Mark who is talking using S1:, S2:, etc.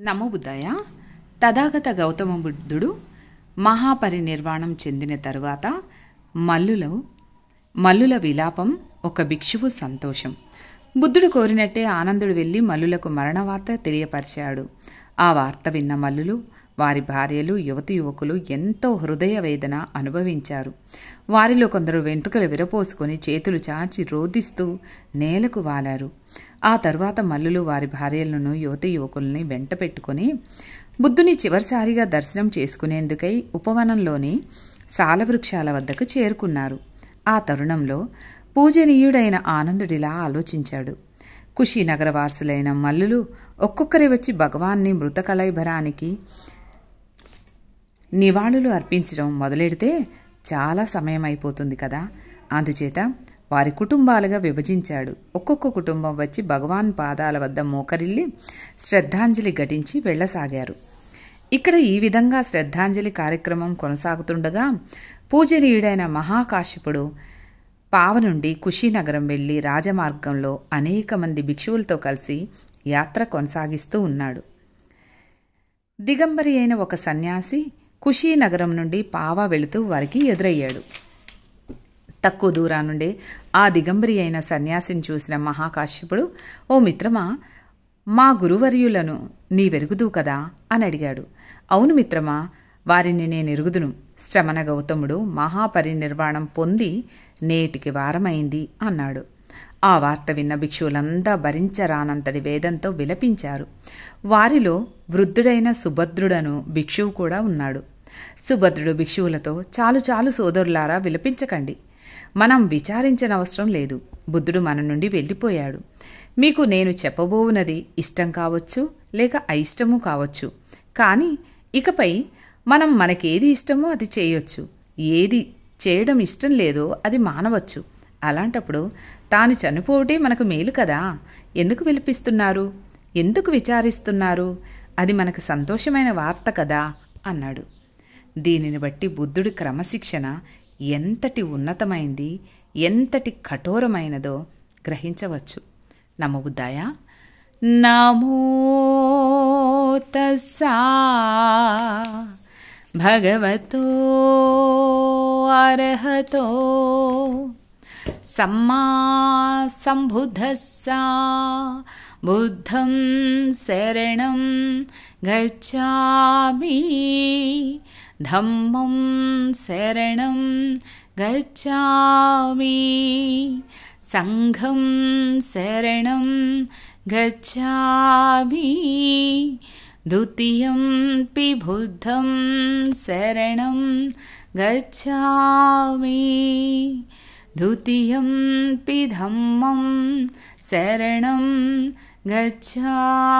S1: నమో బుద్ధాయ. తథాగత గౌతమ బుద్ధుడు మహాపరినిర్వాణం చెందిన తరువాత మల్లుల విలాపం, ఒక భిక్షువు సంతోషం. బుద్ధుడు కోరినట్టే ఆనందుడు వెళ్ళి మల్లులకు మరణవార్త తెలియపరిచాడు. ఆ వార్త విన్న మల్లులు, వారి భార్యలు, యువతి యువకులు ఎంతో హృదయ వేదన అనుభవించారు. వారిలో కొందరు వెంట్రుకలు విరపోసుకొని చేతులు చాచి రోదిస్తూ నేలకు వాలారు. ఆ తరువాత మల్లులు వారి భార్యలను, యువతి యువకుల్ని వెంట పెట్టుకుని బుద్ధుని చివరిసారిగా దర్శనం చేసుకునేందుకై ఉపవనంలోని సాలవృక్షాల వద్దకు చేరుకున్నారు. ఆ తరుణంలో పూజనీయుడైన ఆనందుడిలా ఆలోచించాడు. కుషీనగర వాసులైన మల్లులు ఒక్కొక్కరి వచ్చి భగవాన్ని మృతకళైభరానికి నివాళులు అర్పించడం మొదలెడితే చాలా సమయం అయిపోతుంది కదా. అందుచేత వారి కుటుంబాలుగా విభజించాడు. ఒక్కొక్క కుటుంబం వచ్చి భగవాన్ పాదాల వద్ద మోకరిల్లి శ్రద్ధాంజలి ఘటించి వెళ్లసాగారు. ఇక్కడ ఈ విధంగా శ్రద్ధాంజలి కార్యక్రమం కొనసాగుతుండగా పూజనీయుడైన మహాకాశ్యపుడు పావ నుండి కుషీనగరం వెళ్లి రాజమార్గంలో అనేక మంది భిక్షువులతో కలిసి యాత్ర కొనసాగిస్తూ ఉన్నాడు. దిగంబరి అయిన ఒక సన్యాసి కుషీనగరం నుండి పావా వెళుతూ వారికి ఎదురయ్యాడు. తక్కువ దూరం నుండి ఆ దిగంబరి అయిన సన్యాసిని చూసిన మహాకాశ్యపుడు, ఓ మిత్రమా, మా గురువర్యులను నీవెరుగుదు కదా అని అడిగాడు. అవును మిత్రమా, వారిని నేనెరుగుదును. శ్రమణ గౌతముడు మహాపరినిర్వాణం పొంది నేటికి వారమైంది అన్నాడు. ఆ వార్త విన్న భిక్షువులంతా భరించరానంతటి వేదంతో విలపించారు. వారిలో వృద్ధుడైన సుభద్రుడను భిక్షువు కూడా ఉన్నాడు. సుభద్రుడు భిక్షువులతో, చాలు చాలు సోదరులారా, విలపించకండి. మనం విచారించనవసరం లేదు. బుద్ధుడు మన నుండి వెళ్ళిపోయాడు. మీకు నేను చెప్పబోవునది ఇష్టం కావచ్చు, లేక అయిష్టమూ కావచ్చు. కానీ ఇకపై మనం మనకేది ఇష్టమో అది చేయొచ్చు. ఏది చేయడం ఇష్టం లేదో అది మానవచ్చు. అలాంటప్పుడు తాను చనిపోవటే మనకు మేలు కదా. ఎందుకు విలపిస్తున్నారు? ఎందుకు విచారిస్తున్నారు? అది మనకు సంతోషమైన వార్త కదా అన్నాడు. దీనిని బట్టి బుద్ధుడి క్రమశిక్షణ ఎంతటి ఉన్నతమైంది, ఎంతటి కఠోరమైనదో గ్రహించవచ్చు. నమో బుద్ధాయ. నమో తస్సా భగవతో అర్హతో సమ్మా సంబుద్ధస్సా బుద్ధం శరణం గచ్ఛామి ధమ్మం శరణం గచ్ఛామి సంఘం శరణం గచ్ఛామి ద్వితీయంపి బుద్ధం శరణం గచ్ఛామి ద్వితీయంపి ధమ్మం శరణం గచ్ఛామి.